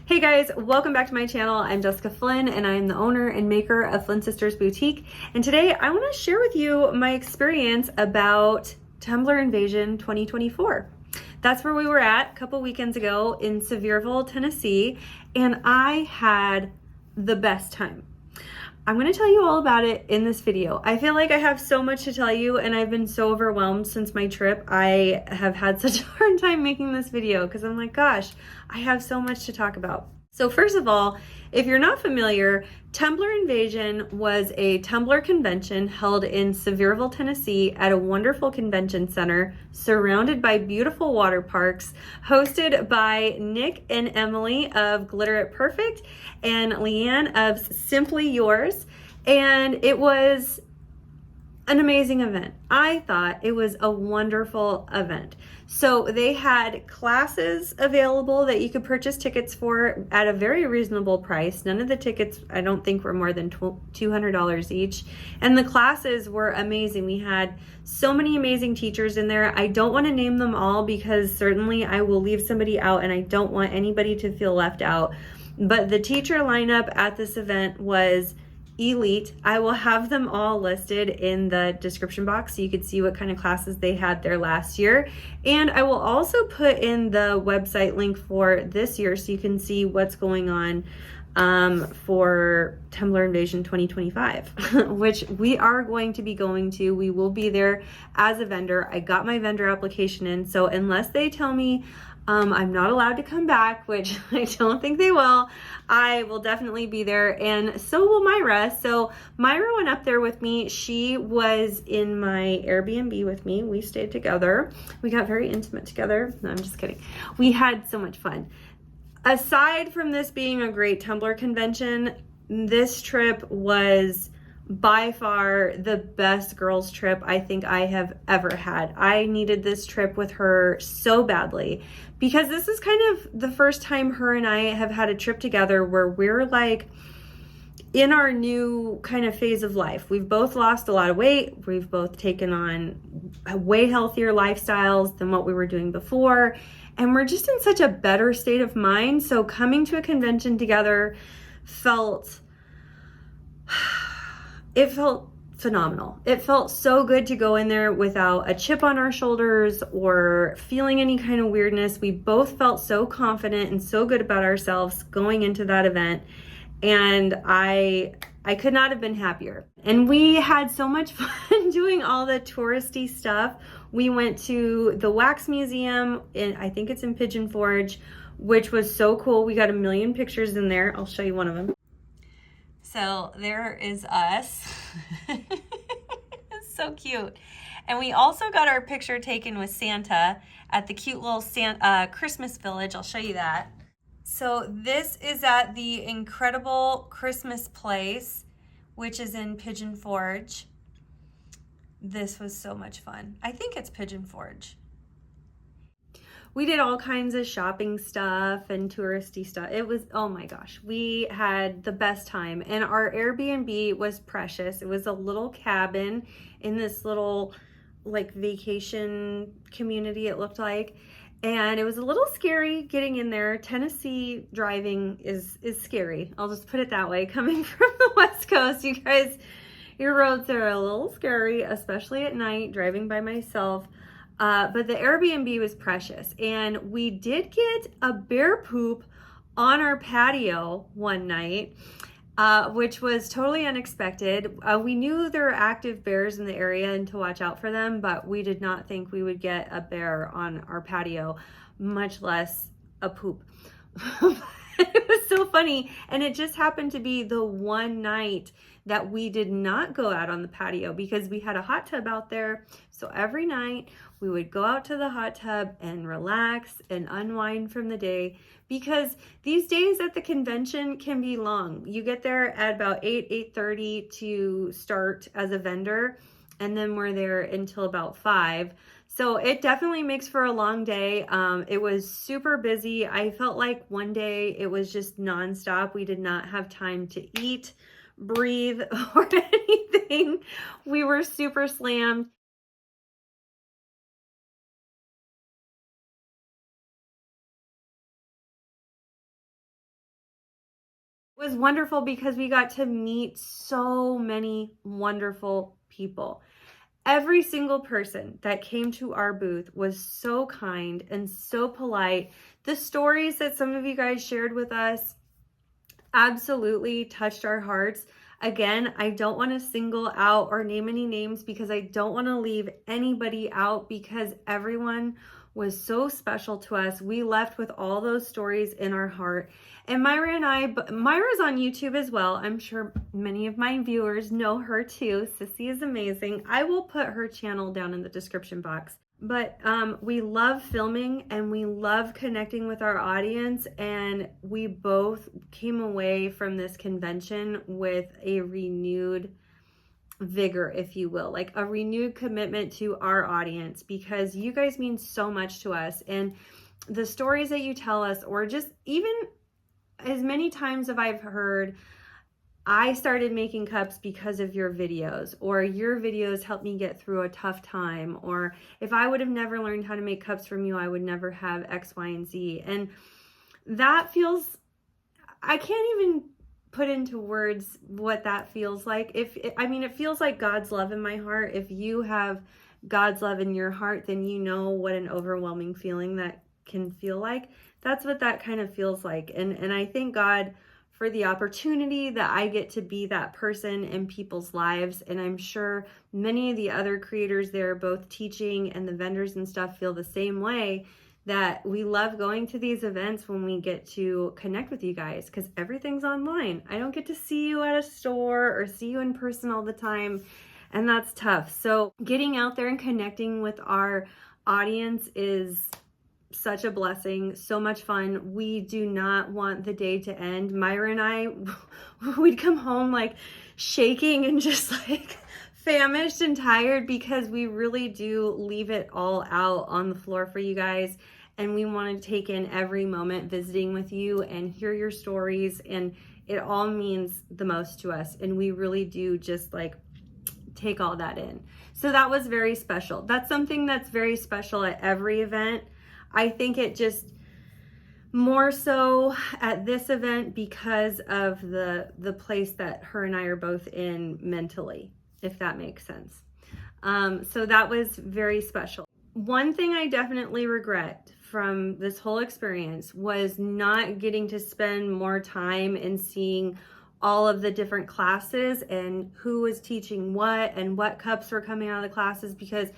Hey guys, welcome back to my channel. I'm Jessica Flynn and I'm the owner and maker of Flynn Sisters Boutique. And today I want to share with you my experience about Tumbler Invasion 2024. That's where we were at a couple weekends ago in Sevierville, Tennessee, and I had the best time. I'm going to tell you all about it in this video. I feel like I have so much to tell you and I've been so overwhelmed since my trip. I have had such a hard time making this video because I'm like, gosh, I have so much to talk about. So first of all, if you're not familiar, Tumbler Invasion was a Tumbler convention held in Sevierville, Tennessee at a wonderful convention center surrounded by beautiful water parks, hosted by Nick and Emily of Glitter It Perfect and Leanne of Simply Yours. And it was an amazing event. I thought it was a wonderful event. So they had classes available that you could purchase tickets for at a very reasonable price. None of the tickets, I don't think, were more than $200 each. And the classes were amazing. We had so many amazing teachers in there. I don't want to name them all because certainly I will leave somebody out and I don't want anybody to feel left out. But the teacher lineup at this event was elite. I will have them all listed in the description box so you could see what kind of classes they had there last year. And I will also put in the website link for this year so you can see what's going on for Tumbler Invasion 2025, which we are going to be going to. We will be there as a vendor. I got my vendor application in, so unless they tell me I'm not allowed to come back, which I don't think they will, I will definitely be there, and so will Myra. So Myra went up there with me. She was in my Airbnb with me. We stayed together. We got very intimate together. No, I'm just kidding. We had so much fun. Aside from this being a great Tumbler convention, this trip was by far the best girls trip I think I have ever had. I needed this trip with her so badly because this is kind of the first time her and I have had a trip together where we're like in our new kind of phase of life. We've both lost a lot of weight. We've both taken on way healthier lifestyles than what we were doing before. And we're just in such a better state of mind. So coming to a convention together felt phenomenal. It felt so good to go in there without a chip on our shoulders or feeling any kind of weirdness. We both felt so confident and so good about ourselves going into that event. And I could not have been happier. And we had so much fun doing all the touristy stuff. We went to the Wax Museum, I think it's in Pigeon Forge, which was so cool. We got a million pictures in there. I'll show you one of them. So there is us. It's so cute. And we also got our picture taken with Santa at the cute little Christmas village. I'll show you that. So this is at the incredible Christmas place, which is in Pigeon Forge. This was so much fun. I think it's Pigeon Forge. We did all kinds of shopping stuff and touristy stuff. It was, oh my gosh, we had the best time. And our Airbnb was precious. It was a little cabin in this little like vacation community, it looked like. And it was a little scary getting in there. Tennessee driving is scary. I'll just put it that way. Coming from the West Coast, you guys, your roads are a little scary, especially at night, driving by myself. But the Airbnb was precious, and we did get a bear poop on our patio one night, which was totally unexpected. We knew there were active bears in the area and to watch out for them, but we did not think we would get a bear on our patio, much less a poop. It was so funny, and it just happened to be the one night that we did not go out on the patio because we had a hot tub out there. So every night we would go out to the hot tub and relax and unwind from the day, because these days at the convention can be long. You get there at about 8:30 to start as a vendor, and then we're there until about 5. So it definitely makes for a long day. It was super busy. I felt like one day it was just nonstop. We did not have time to eat, breathe, or anything. We were super slammed. It was wonderful because we got to meet so many wonderful people. Every single person that came to our booth was so kind and so polite. The stories that some of you guys shared with us absolutely touched our hearts. Again, I don't want to single out or name any names because I don't want to leave anybody out, because everyone was so special to us. We left with all those stories in our heart. And Myra's on YouTube as well. I'm sure many of my viewers know her too. Sissy is amazing. I will put her channel down in the description box. But we love filming and we love connecting with our audience, and we both came away from this convention with a renewed vigor, if you will, like a renewed commitment to our audience, because you guys mean so much to us. And the stories that you tell us, or just even as many times have I've heard, I started making cups because of your videos, or your videos helped me get through a tough time, or if I would have never learned how to make cups from you, I would never have X, Y, and Z. And that feels, I can't even put into words what that feels like. It feels like God's love in my heart. If you have God's love in your heart, then you know what an overwhelming feeling that can feel like. That's what that kind of feels like. And I thank God for the opportunity that I get to be that person in people's lives. And I'm sure many of the other creators there, both teaching and the vendors and stuff, feel the same way, that we love going to these events when we get to connect with you guys, because everything's online. I don't get to see you at a store or see you in person all the time, and that's tough. So getting out there and connecting with our audience is such a blessing, so much fun. We do not want the day to end. Myra and I, we'd come home like shaking and just like famished and tired, because we really do leave it all out on the floor for you guys. And we want to take in every moment visiting with you and hear your stories. And it all means the most to us. And we really do just like take all that in. So that was very special. That's something that's very special at every event. I think it just more so at this event because of the place that her and I are both in mentally, if that makes sense. So that was very special. One thing I definitely regret from this whole experience was not getting to spend more time in seeing all of the different classes and who was teaching what and what cups were coming out of the classes, because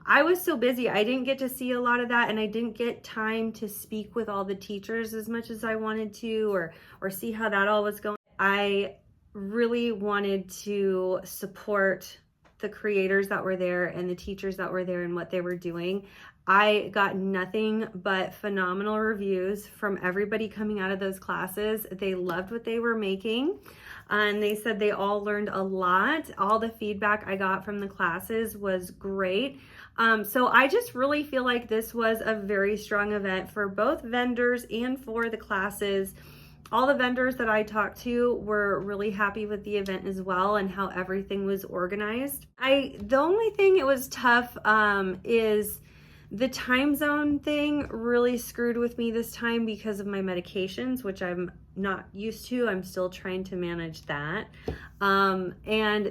I was so busy. I didn't get to see a lot of that, and I didn't get time to speak with all the teachers as much as I wanted to, or see how that all was going. I really wanted to support the creators that were there and the teachers that were there and what they were doing. I got nothing but phenomenal reviews from everybody coming out of those classes. They loved what they were making, and they said they all learned a lot. All the feedback I got from the classes was great. So I just really feel like this was a very strong event for both vendors and for the classes. All the vendors that I talked to were really happy with the event as well and how everything was organized. The only thing it was tough is the time zone thing really screwed with me this time because of my medications, which I'm not used to. I'm still trying to manage that. And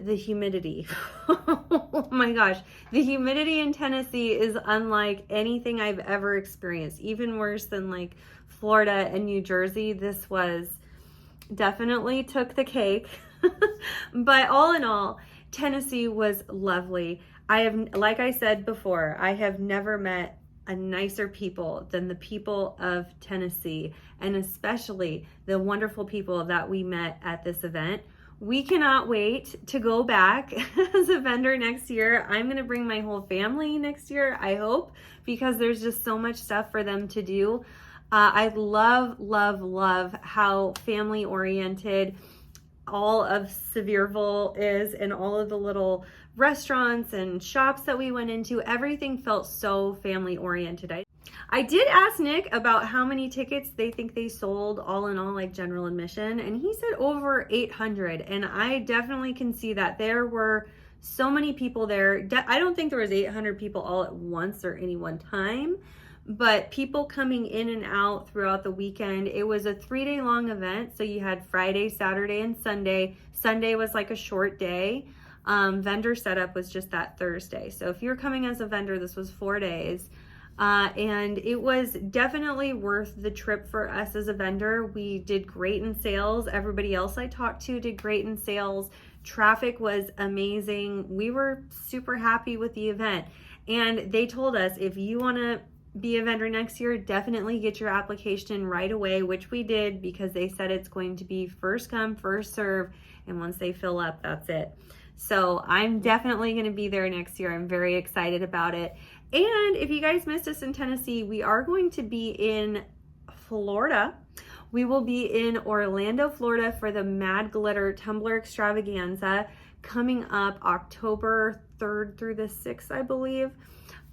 the humidity. Oh my gosh. The humidity in Tennessee is unlike anything I've ever experienced, even worse than like Florida and New Jersey. This was definitely took the cake. But all in all, Tennessee was lovely. Like I said before, I have never met a nicer people than the people of Tennessee, and especially the wonderful people that we met at this event. We cannot wait to go back as a vendor next year. I'm going to bring my whole family next year, I hope, because there's just so much stuff for them to do. I love, love, love how family oriented all of Sevierville is, and all of the little restaurants and shops that we went into. Everything felt so family oriented. I did ask Nick about how many tickets they think they sold all in all, like general admission, and he said over 800, and I definitely can see that. There were so many people there. I don't think there was 800 people all at once or any one time, but people coming in and out throughout the weekend. It was a 3-day long event. So you had Friday, Saturday, and Sunday. Sunday was like a short day. Vendor setup was just that Thursday. So if you're coming as a vendor, this was 4 days. And it was definitely worth the trip for us as a vendor. We did great in sales. Everybody else I talked to did great in sales. Traffic was amazing. We were super happy with the event. And they told us, if you want to be a vendor next year, definitely get your application right away, which we did, because they said it's going to be first come, first serve. And once they fill up, that's it. So I'm definitely going to be there next year. I'm very excited about it. And if you guys missed us in Tennessee, we are going to be in Florida. We will be in Orlando, Florida for the Mad Glitter Tumbler Extravaganza coming up October 3rd through the 6th, I believe.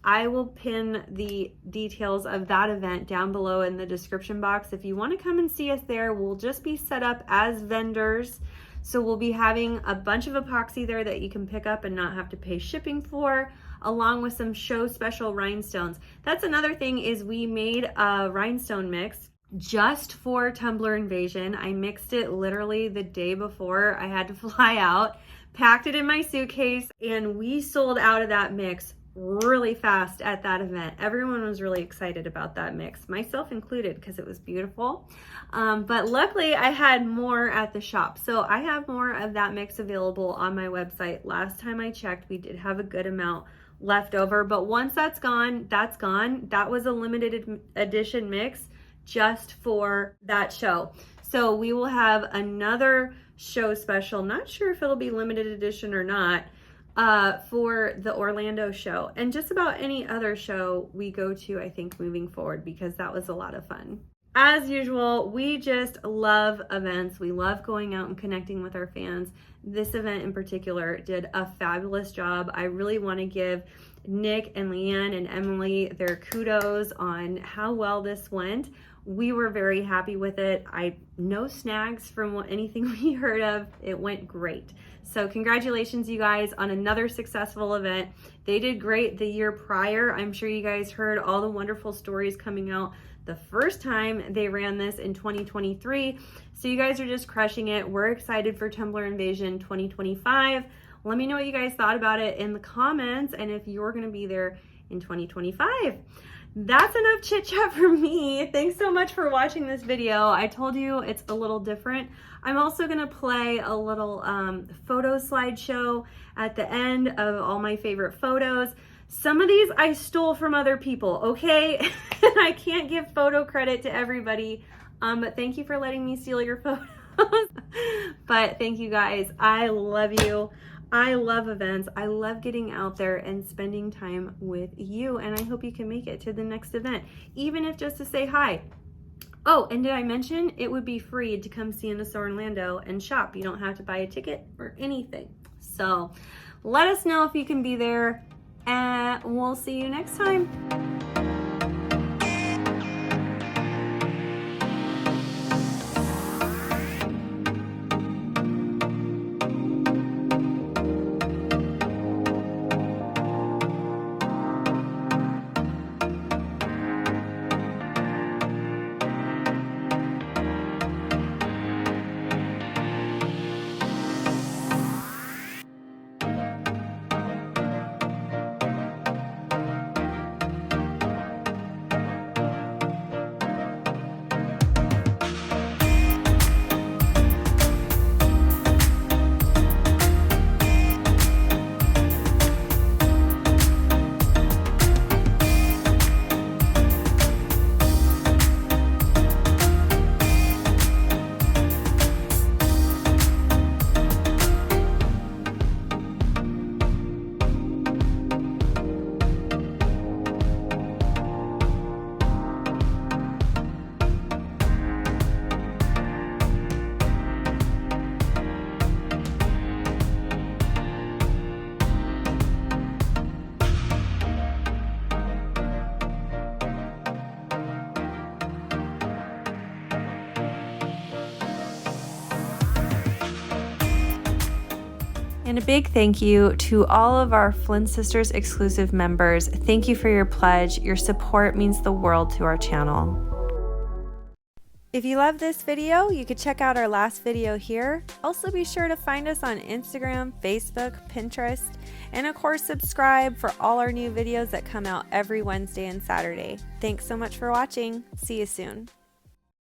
I will pin the details of that event down below in the description box. If you want to come and see us there, we'll just be set up as vendors. So we'll be having a bunch of epoxy there that you can pick up and not have to pay shipping for, along with some show special rhinestones. That's another thing, is we made a rhinestone mix just for Tumbler Invasion. I mixed it literally the day before I had to fly out, packed it in my suitcase, and we sold out of that mix really fast at that event. Everyone was really excited about that mix, myself included, because it was beautiful. But luckily I had more at the shop. So I have more of that mix available on my website. Last time I checked, we did have a good amount left over, but once that's gone, that's gone. That was a limited edition mix just for that show. So we will have another show special. Not sure if it'll be limited edition or not, for the Orlando show, and just about any other show we go to, I think, moving forward, because that was a lot of fun. As usual, we just love events. We love going out and connecting with our fans. This event in particular did a fabulous job. I really want to give Nick and Leanne and Emily their kudos on how well this went. We were very happy with it. No snags from anything we heard of. It went great. So congratulations, you guys, on another successful event. They did great the year prior. I'm sure you guys heard all the wonderful stories coming out the first time they ran this in 2023. So you guys are just crushing it. We're excited for Tumbler Invasion 2025. Let me know what you guys thought about it in the comments, and if you're going to be there in 2025. That's enough chit chat for me. Thanks so much for watching this video. I told you it's a little different. I'm also gonna play a little photo slideshow at the end of all my favorite photos. Some of these I stole from other people, okay? I can't give photo credit to everybody, but thank you for letting me steal your photos. But thank you guys, I love you. I love events. I love getting out there and spending time with you, and I hope you can make it to the next event, even if just to say hi. Oh, and did I mention it would be free to come see us in Orlando and shop? You don't have to buy a ticket or anything. So let us know if you can be there, and we'll see you next time. And a big thank you to all of our Flynn Sisters exclusive members. Thank you for your pledge. Your support means the world to our channel. If you love this video, you could check out our last video here. Also be sure to find us on Instagram, Facebook, Pinterest, and of course subscribe for all our new videos that come out every Wednesday and Saturday. Thanks so much for watching. See you soon.